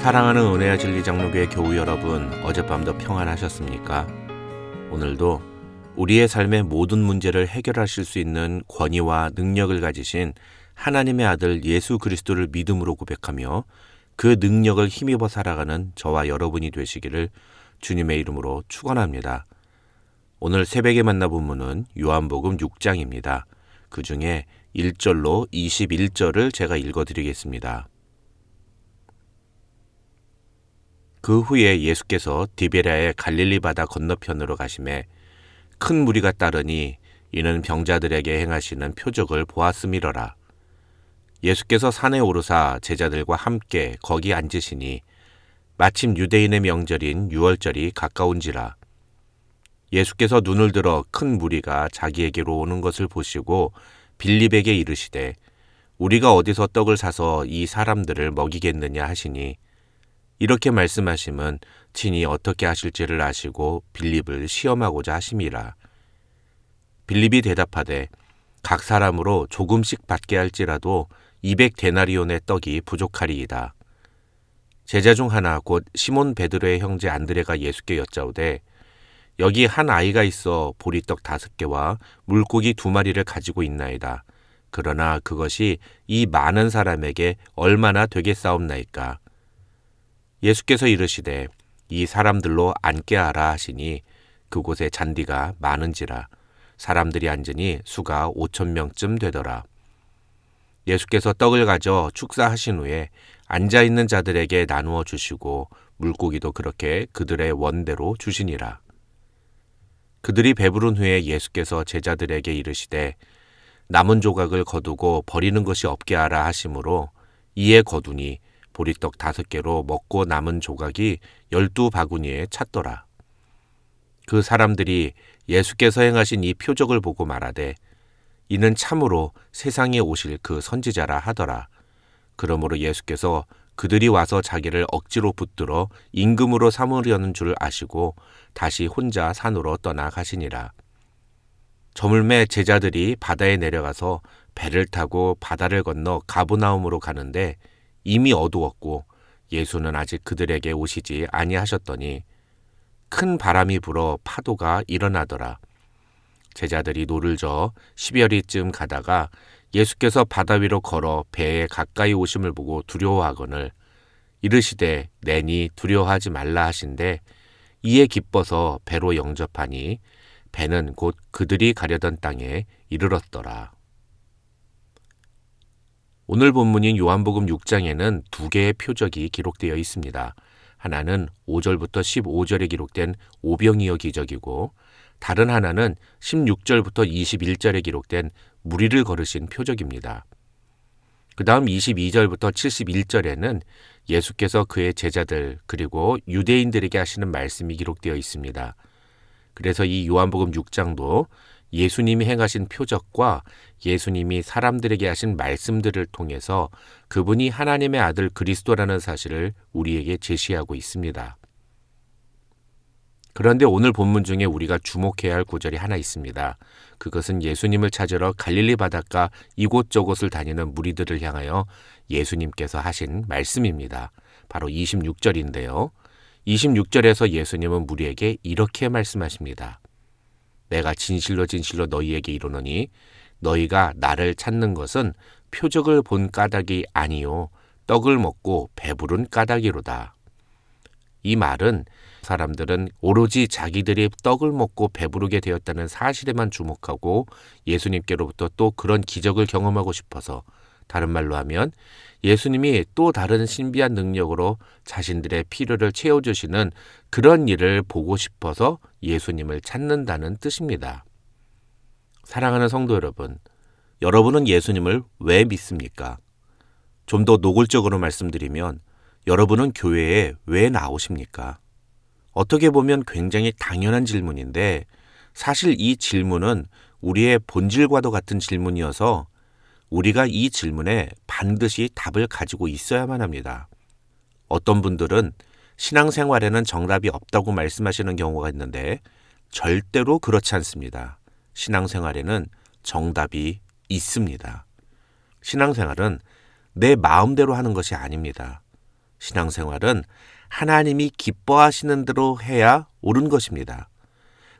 사랑하는 은혜와 진리 장로교회 교우 여러분, 어젯밤도 평안하셨습니까? 오늘도 우리의 삶의 모든 문제를 해결하실 수 있는 권위와 능력을 가지신 하나님의 아들 예수 그리스도를 믿음으로 고백하며 그 능력을 힘입어 살아가는 저와 여러분이 되시기를 주님의 이름으로 축원합니다. 오늘 새벽에 만나 본문은 요한복음 6장입니다. 그 중에 1절로 21절을 제가 읽어드리겠습니다. 그 후에 예수께서 디베랴의 갈릴리 바다 건너편으로 가시매 큰 무리가 따르니 이는 병자들에게 행하시는 표적을 보았음이러라. 예수께서 산에 오르사 제자들과 함께 거기 앉으시니 마침 유대인의 명절인 유월절이 가까운지라. 예수께서 눈을 들어 큰 무리가 자기에게로 오는 것을 보시고 빌립에게 이르시되 우리가 어디서 떡을 사서 이 사람들을 먹이겠느냐 하시니 이렇게 말씀하심은 친히 어떻게 하실지를 아시고 빌립을 시험하고자 하심이라. 빌립이 대답하되 각 사람으로 조금씩 받게 할지라도 200데나리온의 떡이 부족하리이다. 제자 중 하나 곧 시몬 베드로의 형제 안드레가 예수께 여짜오되 여기 한 아이가 있어 보리떡 5개와 물고기 2마리를 가지고 있나이다. 그러나 그것이 이 많은 사람에게 얼마나 되겠사옵나이까. 예수께서 이르시되 이 사람들로 앉게 하라 하시니 그곳에 잔디가 많은지라. 사람들이 앉으니 수가 5,000명쯤 되더라. 예수께서 떡을 가져 축사하신 후에 앉아있는 자들에게 나누어 주시고 물고기도 그렇게 그들의 원대로 주시니라. 그들이 배부른 후에 예수께서 제자들에게 이르시되 남은 조각을 거두고 버리는 것이 없게 하라 하심으로 이에 거두니 보리떡 5개로 먹고 남은 조각이 12바구니에 찼더라. 그 사람들이 예수께서 행하신 이 표적을 보고 말하되 이는 참으로 세상에 오실 그 선지자라 하더라. 그러므로 예수께서 그들이 와서 자기를 억지로 붙들어 임금으로 삼으려는 줄 아시고 다시 혼자 산으로 떠나가시니라. 저물매 제자들이 바다에 내려가서 배를 타고 바다를 건너 가버나움으로 가는데 이미 어두웠고 예수는 아직 그들에게 오시지 아니하셨더니 큰 바람이 불어 파도가 일어나더라. 제자들이 노를 저어 10여리쯤 가다가 예수께서 바다 위로 걸어 배에 가까이 오심을 보고 두려워하거늘 이르시되 내니 두려워하지 말라 하신대 이에 기뻐서 배로 영접하니 배는 곧 그들이 가려던 땅에 이르렀더라. 오늘 본문인 요한복음 6장에는 2개의 표적이 기록되어 있습니다. 하나는 5절부터 15절에 기록된 오병이어 기적이고 다른 하나는 16절부터 21절에 기록된 무리를 걸으신 표적입니다. 그 다음 22절부터 71절에는 예수께서 그의 제자들 그리고 유대인들에게 하시는 말씀이 기록되어 있습니다. 그래서 이 요한복음 6장도 예수님이 행하신 표적과 예수님이 사람들에게 하신 말씀들을 통해서 그분이 하나님의 아들 그리스도라는 사실을 우리에게 제시하고 있습니다. 그런데 오늘 본문 중에 우리가 주목해야 할 구절이 하나 있습니다. 그것은 예수님을 찾으러 갈릴리 바닷가 이곳저곳을 다니는 무리들을 향하여 예수님께서 하신 말씀입니다. 바로 26절인데요. 26절에서 예수님은 무리에게 이렇게 말씀하십니다. 내가 진실로 진실로 너희에게 이르노니 너희가 나를 찾는 것은 표적을 본 까닭이 아니요 떡을 먹고 배부른 까닭이로다. 이 말은 사람들은 오로지 자기들이 떡을 먹고 배부르게 되었다는 사실에만 주목하고 예수님께로부터 또 그런 기적을 경험하고 싶어서, 다른 말로 하면 예수님이 또 다른 신비한 능력으로 자신들의 필요를 채워주시는 그런 일을 보고 싶어서 예수님을 찾는다는 뜻입니다. 사랑하는 성도 여러분, 여러분은 예수님을 왜 믿습니까? 좀 더 노골적으로 말씀드리면 여러분은 교회에 왜 나오십니까? 어떻게 보면 굉장히 당연한 질문인데 사실 이 질문은 우리의 본질과도 같은 질문이어서 우리가 이 질문에 반드시 답을 가지고 있어야만 합니다. 어떤 분들은 신앙생활에는 정답이 없다고 말씀하시는 경우가 있는데 절대로 그렇지 않습니다. 신앙생활에는 정답이 있습니다. 신앙생활은 내 마음대로 하는 것이 아닙니다. 신앙생활은 하나님이 기뻐하시는 대로 해야 옳은 것입니다.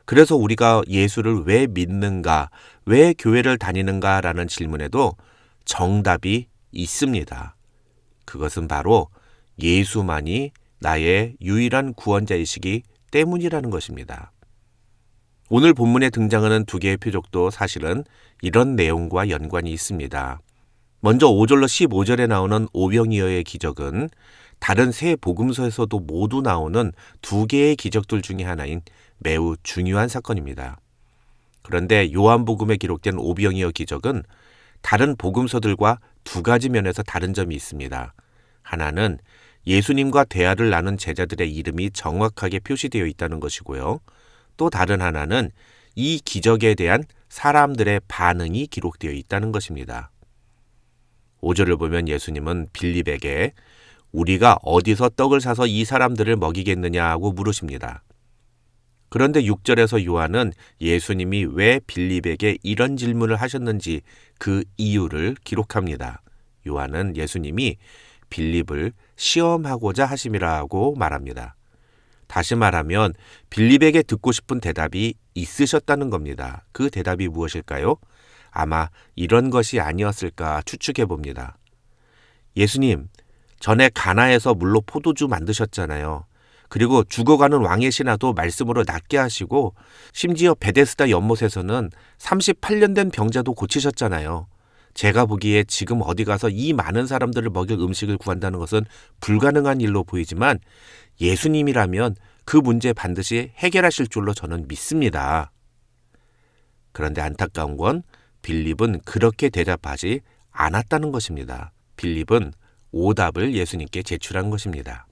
그래서 우리가 예수를 왜 믿는가, 왜 교회를 다니는가라는 질문에도 정답이 있습니다. 그것은 바로 예수만이 나의 유일한 구원자이시기 때문이라는 것입니다. 오늘 본문에 등장하는 두 개의 표적도 사실은 이런 내용과 연관이 있습니다. 먼저 5절로 15절에 나오는 오병이어의 기적은 다른 세 복음서에서도 모두 나오는 두 개의 기적들 중에 하나인 매우 중요한 사건입니다. 그런데 요한복음에 기록된 오병이어 기적은 다른 복음서들과 두 가지 면에서 다른 점이 있습니다. 하나는 예수님과 대화를 나눈 제자들의 이름이 정확하게 표시되어 있다는 것이고요. 또 다른 하나는 이 기적에 대한 사람들의 반응이 기록되어 있다는 것입니다. 5절을 보면 예수님은 빌립에게 우리가 어디서 떡을 사서 이 사람들을 먹이겠느냐고 물으십니다. 그런데 6절에서 요한은 예수님이 왜 빌립에게 이런 질문을 하셨는지 그 이유를 기록합니다. 요한은 예수님이 빌립을 시험하고자 하심이라고 말합니다. 다시 말하면 빌립에게 듣고 싶은 대답이 있으셨다는 겁니다. 그 대답이 무엇일까요? 아마 이런 것이 아니었을까 추측해 봅니다. 예수님, 전에 가나에서 물로 포도주 만드셨잖아요. 그리고 죽어가는 왕의 신하도 말씀으로 낫게 하시고 심지어 베데스다 연못에서는 38년 된 병자도 고치셨잖아요. 제가 보기에 지금 어디 가서 이 많은 사람들을 먹일 음식을 구한다는 것은 불가능한 일로 보이지만 예수님이라면 그 문제 반드시 해결하실 줄로 저는 믿습니다. 그런데 안타까운 건 빌립은 그렇게 대답하지 않았다는 것입니다. 빌립은 오답을 예수님께 제출한 것입니다.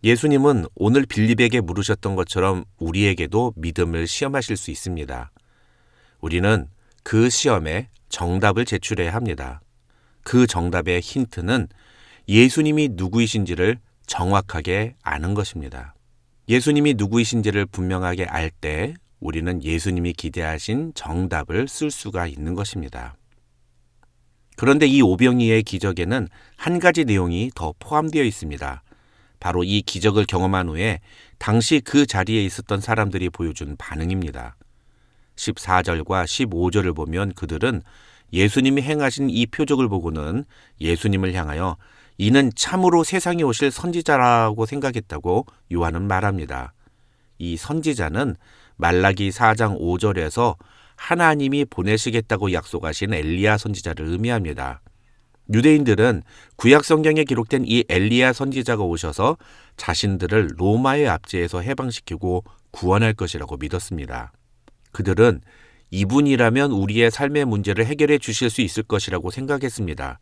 예수님은 오늘 빌립에게 물으셨던 것처럼 우리에게도 믿음을 시험하실 수 있습니다. 우리는 그 시험에 정답을 제출해야 합니다. 그 정답의 힌트는 예수님이 누구이신지를 정확하게 아는 것입니다. 예수님이 누구이신지를 분명하게 알 때 우리는 예수님이 기대하신 정답을 쓸 수가 있는 것입니다. 그런데 이 오병이의 기적에는 한 가지 내용이 더 포함되어 있습니다. 바로 이 기적을 경험한 후에 당시 그 자리에 있었던 사람들이 보여준 반응입니다. 14절과 15절을 보면 그들은 예수님이 행하신 이 표적을 보고는 예수님을 향하여 이는 참으로 세상에 오실 선지자라고 생각했다고 요한은 말합니다. 이 선지자는 말라기 4장 5절에서 하나님이 보내시겠다고 약속하신 엘리야 선지자를 의미합니다. 유대인들은 구약 성경에 기록된 이 엘리야 선지자가 오셔서 자신들을 로마의 압제에서 해방시키고 구원할 것이라고 믿었습니다. 그들은 이분이라면 우리의 삶의 문제를 해결해 주실 수 있을 것이라고 생각했습니다.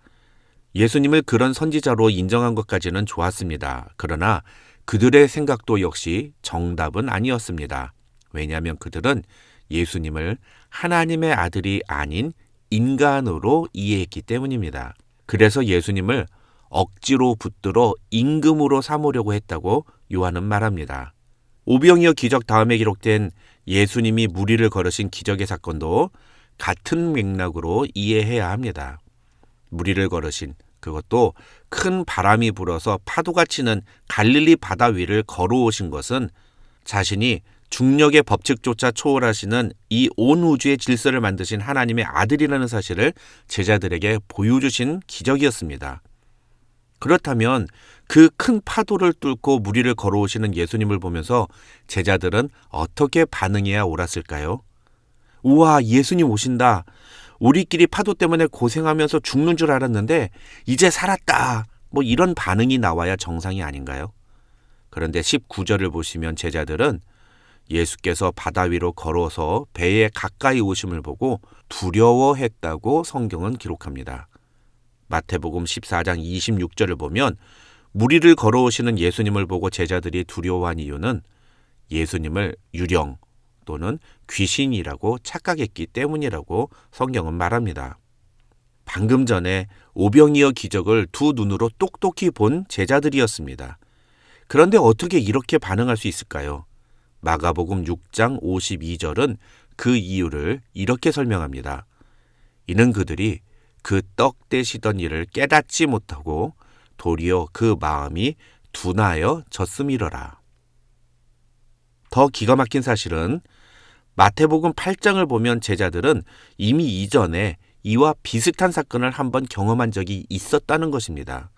예수님을 그런 선지자로 인정한 것까지는 좋았습니다. 그러나 그들의 생각도 역시 정답은 아니었습니다. 왜냐하면 그들은 예수님을 하나님의 아들이 아닌 인간으로 이해했기 때문입니다. 그래서 예수님을 억지로 붙들어 임금으로 삼으려고 했다고 요한은 말합니다. 오병이어 기적 다음에 기록된 예수님이 무리를 걸으신 기적의 사건도 같은 맥락으로 이해해야 합니다. 무리를 걸으신 그것도 큰 바람이 불어서 파도가 치는 갈릴리 바다 위를 걸어오신 것은 자신이 중력의 법칙조차 초월하시는 이 온 우주의 질서를 만드신 하나님의 아들이라는 사실을 제자들에게 보여주신 기적이었습니다. 그렇다면 그 큰 파도를 뚫고 무리를 걸어오시는 예수님을 보면서 제자들은 어떻게 반응해야 옳았을까요? 우와, 예수님 오신다. 우리끼리 파도 때문에 고생하면서 죽는 줄 알았는데 이제 살았다. 이런 반응이 나와야 정상이 아닌가요? 그런데 19절을 보시면 제자들은 예수께서 바다 위로 걸어서 배에 가까이 오심을 보고 두려워했다고 성경은 기록합니다. 마태복음 14장 26절을 보면 무리를 걸어오시는 예수님을 보고 제자들이 두려워한 이유는 예수님을 유령 또는 귀신이라고 착각했기 때문이라고 성경은 말합니다. 방금 전에 오병이어 기적을 두 눈으로 똑똑히 본 제자들이었습니다. 그런데 어떻게 이렇게 반응할 수 있을까요? 마가복음 6장 52절은 그 이유를 이렇게 설명합니다. 이는 그들이 그 떡 떼시던 일을 깨닫지 못하고 도리어 그 마음이 둔하여졌음이러라. 더 기가 막힌 사실은 마태복음 8장을 보면 제자들은 이미 이전에 이와 비슷한 사건을 한번 경험한 적이 있었다는 것입니다.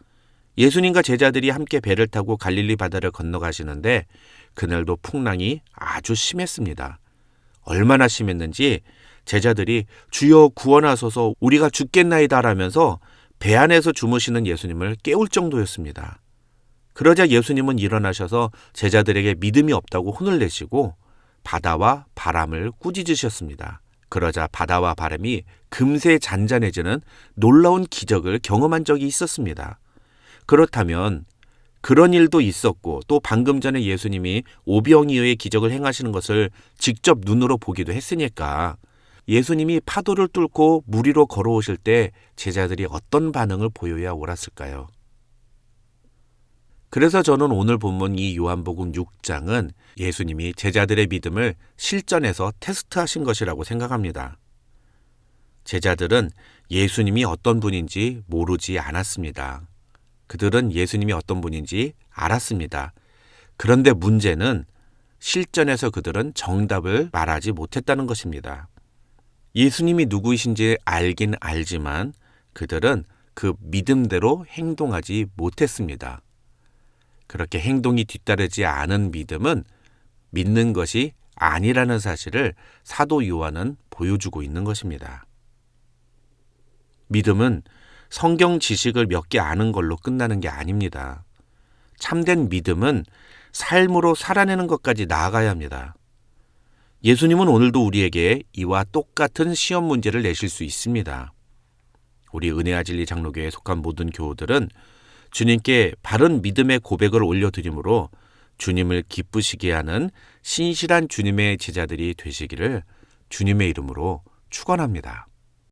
예수님과 제자들이 함께 배를 타고 갈릴리 바다를 건너가시는데 그날도 풍랑이 아주 심했습니다. 얼마나 심했는지 제자들이 주여 구원하소서 우리가 죽겠나이다 라면서 배 안에서 주무시는 예수님을 깨울 정도였습니다. 그러자 예수님은 일어나셔서 제자들에게 믿음이 없다고 혼을 내시고 바다와 바람을 꾸짖으셨습니다. 그러자 바다와 바람이 금세 잔잔해지는 놀라운 기적을 경험한 적이 있었습니다. 그렇다면 그런 일도 있었고 또 방금 전에 예수님이 오병이어의 기적을 행하시는 것을 직접 눈으로 보기도 했으니까 예수님이 파도를 뚫고 물 위로 걸어오실 때 제자들이 어떤 반응을 보여야 옳았을까요? 그래서 저는 오늘 본문 이 요한복음 6장은 예수님이 제자들의 믿음을 실전에서 테스트하신 것이라고 생각합니다. 제자들은 예수님이 어떤 분인지 모르지 않았습니다. 그들은 예수님이 어떤 분인지 알았습니다. 그런데 문제는 실전에서 그들은 정답을 말하지 못했다는 것입니다. 예수님이 누구이신지 알긴 알지만 그들은 그 믿음대로 행동하지 못했습니다. 그렇게 행동이 뒤따르지 않은 믿음은 믿는 것이 아니라는 사실을 사도 요한은 보여주고 있는 것입니다. 믿음은 성경 지식을 몇 개 아는 걸로 끝나는 게 아닙니다. 참된 믿음은 삶으로 살아내는 것까지 나아가야 합니다. 예수님은 오늘도 우리에게 이와 똑같은 시험 문제를 내실 수 있습니다. 우리 은혜와 진리 장로교회에 속한 모든 교우들은 주님께 바른 믿음의 고백을 올려드림으로 주님을 기쁘시게 하는 신실한 주님의 제자들이 되시기를 주님의 이름으로 축원합니다.